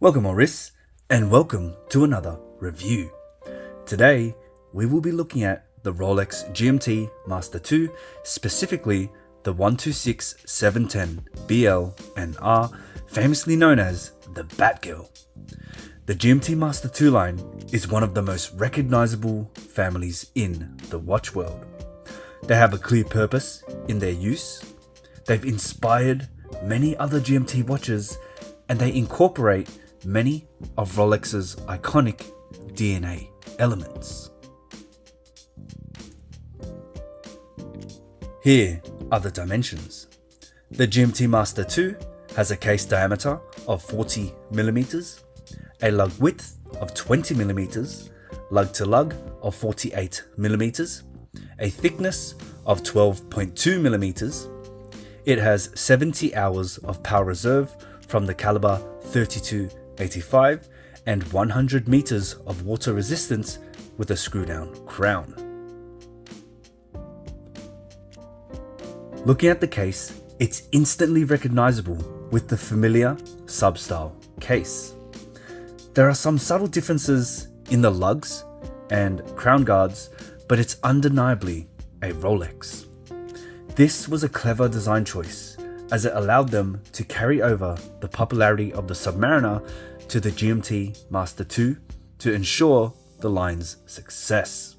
Welcome Maurice, and welcome to another review. Today, we will be looking at the Rolex GMT Master 2, specifically the 126710 BL and R, famously known as the Batgirl. The GMT Master 2 line is one of the most recognizable families in the watch world. They have a clear purpose in their use, they've inspired many other GMT watches, and they incorporate many of Rolex's iconic DNA elements. Here are the dimensions. The GMT Master 2 has a case diameter of 40mm, a lug width of 20mm, lug to lug of 48mm, a thickness of 12.2mm. It has 70 hours of power reserve from the caliber 3285 and 100 meters of water resistance with a screw down crown. Looking at the case, it's instantly recognizable with the familiar sub-style case. There are some subtle differences in the lugs and crown guards, but it's undeniably a Rolex. This was a clever design choice, as it allowed them to carry over the popularity of the Submariner to the GMT Master 2 to ensure the line's success.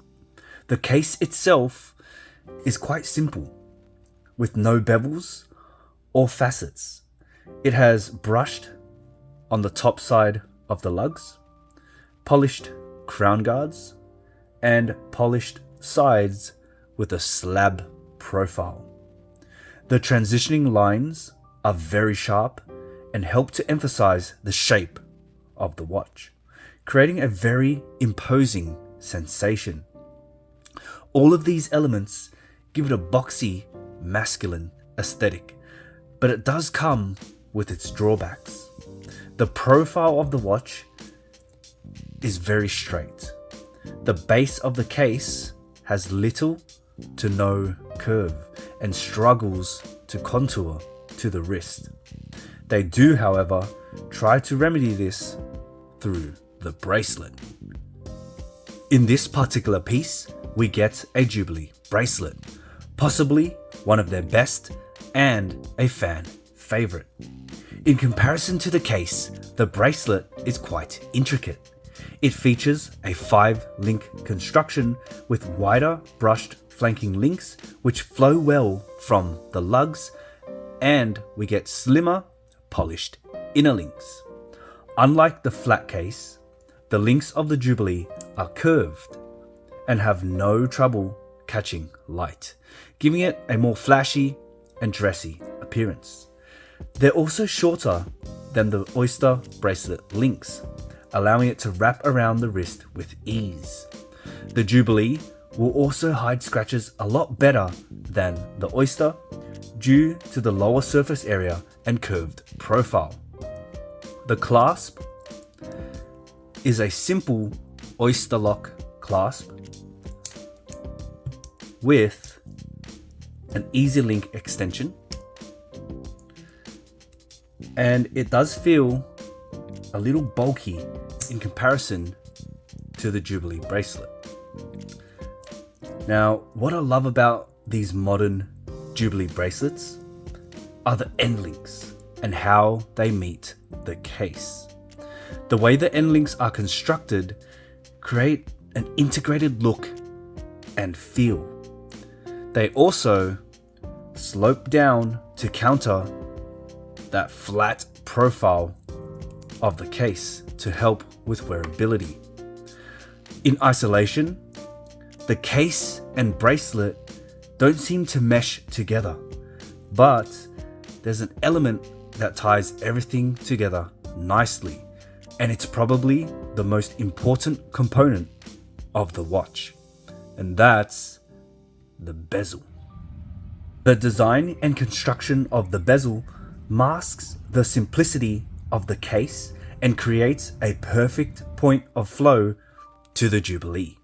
The case itself is quite simple, with no bevels or facets. It has brushed on the top side of the lugs, polished crown guards, and polished sides with a slab profile. The transitioning lines are very sharp and help to emphasize the shape of the watch, creating a very imposing sensation. All of these elements give it a boxy, masculine aesthetic, but it does come with its drawbacks. The profile of the watch is very straight. The base of the case has little to no curve and struggles to contour to the wrist. They do, however, try to remedy this through the bracelet. In this particular piece, we get a Jubilee bracelet, possibly one of their best and a fan favorite. In comparison to the case, the bracelet is quite intricate. It features a 5-link construction with wider brushed flanking links which flow well from the lugs, and we get slimmer polished inner links. Unlike the flat case, the links of the Jubilee are curved and have no trouble catching light, giving it a more flashy and dressy appearance. They're also shorter than the Oyster bracelet links, allowing it to wrap around the wrist with ease. The Jubilee will also hide scratches a lot better than the Oyster due to the lower surface area and curved profile. The clasp is a simple Oyster lock clasp with an easy link extension, and it does feel a little bulky in comparison to the Jubilee bracelet. Now, what I love about these modern Jubilee bracelets are the end links and how they meet the case. The way the end links are constructed create an integrated look and feel. They also slope down to counter that flat profile of the case to help with wearability. In isolation, the case and bracelet don't seem to mesh together, but there's an element that ties everything together nicely, and it's probably the most important component of the watch, and that's the bezel. The design and construction of the bezel masks the simplicity of the case and creates a perfect point of flow to the Jubilee.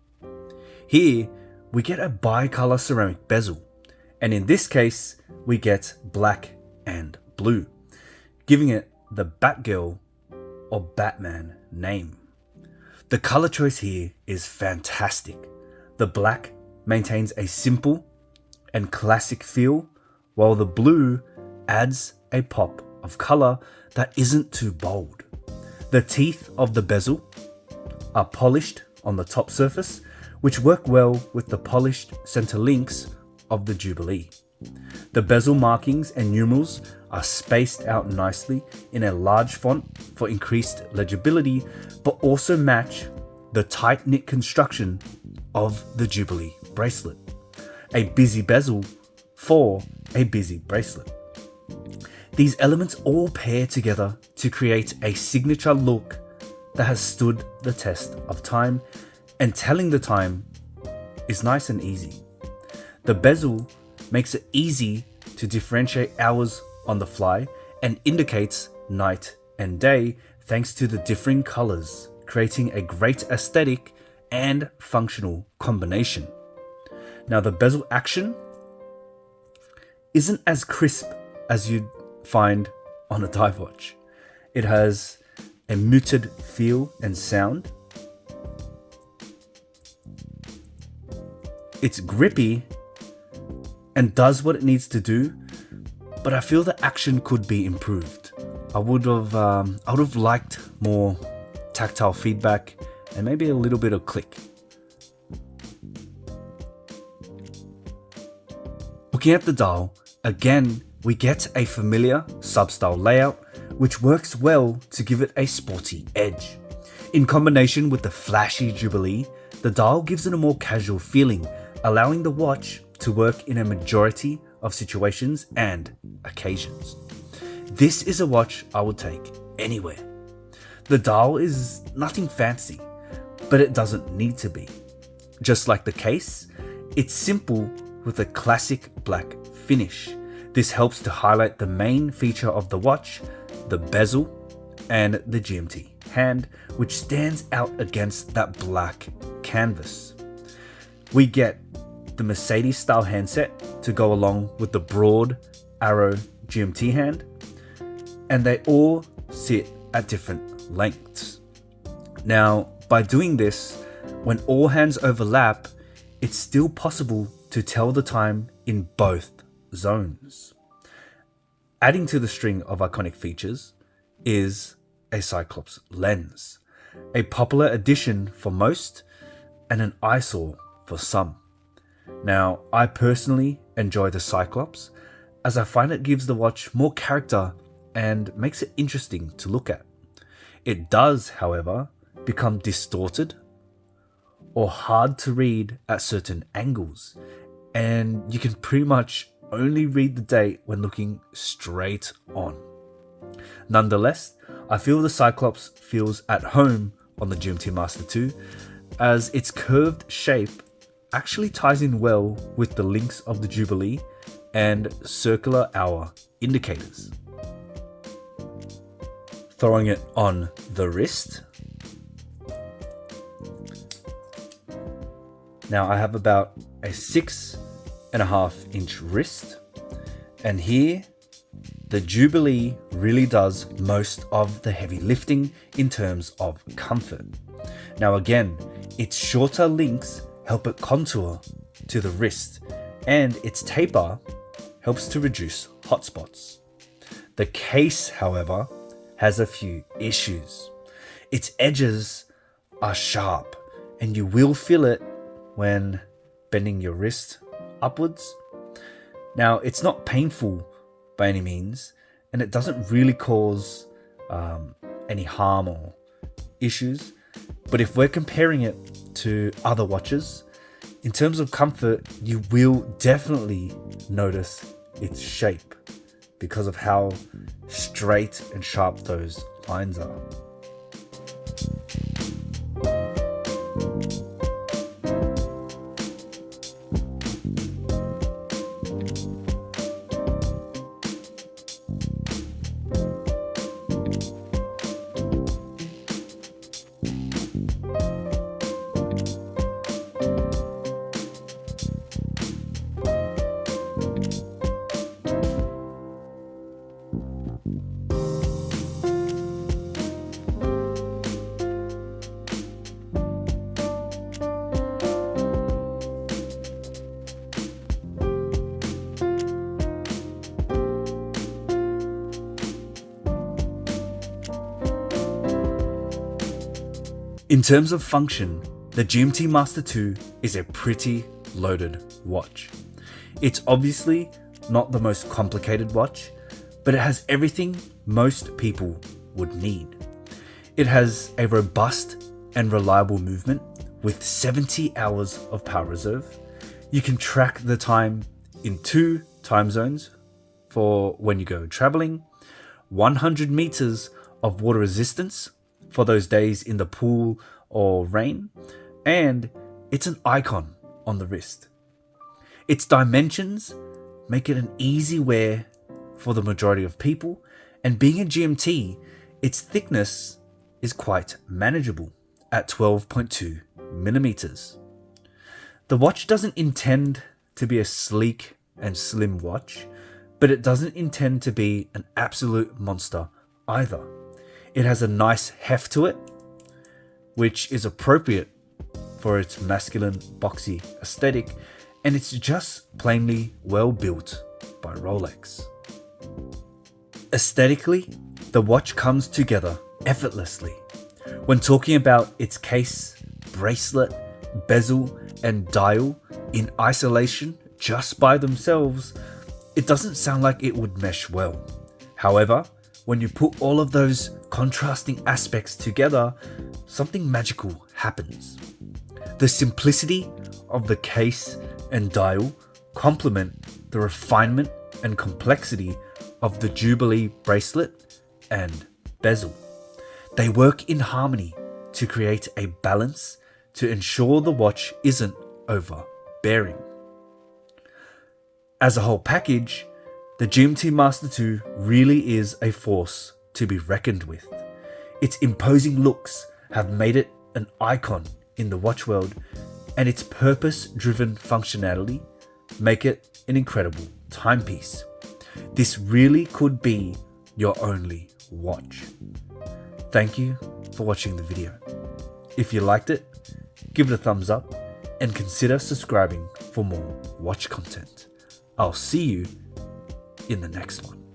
Here, we get a bicolor ceramic bezel, and in this case, we get black and blue, giving it the Batgirl or Batman name. The color choice here is fantastic. The black maintains a simple and classic feel, while the blue adds a pop of color that isn't too bold. The teeth of the bezel are polished on the top surface, which work well with the polished center links of the Jubilee. The bezel markings and numerals are spaced out nicely in a large font for increased legibility, but also match the tight-knit construction of the Jubilee bracelet. A busy bezel for a busy bracelet. These elements all pair together to create a signature look that has stood the test of time, and telling the time is nice and easy. The bezel makes it easy to differentiate hours on the fly and indicates night and day thanks to the differing colors, creating a great aesthetic and functional combination. Now, the bezel action isn't as crisp as you'd find on a dive watch. It has a muted feel and sound. It's grippy and does what it needs to do, but I feel the action could be improved. I would have liked more tactile feedback and maybe a little bit of click. Looking at the dial, again, we get a familiar sub-style layout, which works well to give it a sporty edge. In combination with the flashy Jubilee, the dial gives it a more casual feeling, allowing the watch to work in a majority of situations and occasions. This is a watch I would take anywhere. The dial is nothing fancy, but it doesn't need to be. Just like the case, it's simple with a classic black finish. This helps to highlight the main feature of the watch, the bezel and the GMT hand, which stands out against that black canvas. We get the Mercedes style handset to go along with the broad arrow GMT hand, and they all sit at different lengths. Now, by doing this, when all hands overlap, it's still possible to tell the time in both zones. Adding to the string of iconic features is a Cyclops lens, a popular addition for most and an eyesore for some. Now, I personally enjoy the Cyclops as I find it gives the watch more character and makes it interesting to look at. It does, however, become distorted or hard to read at certain angles, and you can pretty much only read the date when looking straight on. Nonetheless, I feel the Cyclops feels at home on the GMT Master 2, as its curved shape actually ties in well with the links of the Jubilee and circular hour indicators. Throwing it on the wrist. Now I have about a 6.5 inch wrist, and here the Jubilee really does most of the heavy lifting in terms of comfort. Now again, its shorter links help it contour to the wrist, and its taper helps to reduce hotspots. The case, however, has a few issues. Its edges are sharp, and you will feel it when bending your wrist upwards. Now, it's not painful by any means, and it doesn't really cause any harm or issues. But if we're comparing it to other watches, in terms of comfort, you will definitely notice its shape because of how straight and sharp those lines are. In terms of function, the GMT Master 2 is a pretty loaded watch. It's obviously not the most complicated watch, but it has everything most people would need. It has a robust and reliable movement with 70 hours of power reserve. You can track the time in 2 time zones for when you go traveling, 100 meters of water resistance for those days in the pool or rain, and it's an icon on the wrist. Its dimensions make it an easy wear for the majority of people, and being a GMT, its thickness is quite manageable at 12.2 millimeters. The watch doesn't intend to be a sleek and slim watch, but it doesn't intend to be an absolute monster either. It has a nice heft to it, which is appropriate for its masculine, boxy aesthetic, and it's just plainly well built by Rolex. Aesthetically, the watch comes together effortlessly. When talking about its case, bracelet, bezel, and dial in isolation just by themselves, it doesn't sound like it would mesh well. However, when you put all of those contrasting aspects together, something magical happens. The simplicity of the case and dial complement the refinement and complexity of the Jubilee bracelet and bezel. They work in harmony to create a balance to ensure the watch isn't overbearing. As a whole package, the GMT Master 2 really is a force to be reckoned with. Its imposing looks have made it an icon in the watch world, and its purpose-driven functionality make it an incredible timepiece. This really could be your only watch. Thank you for watching the video. If you liked it, give it a thumbs up and consider subscribing for more watch content. I'll see you in the next one.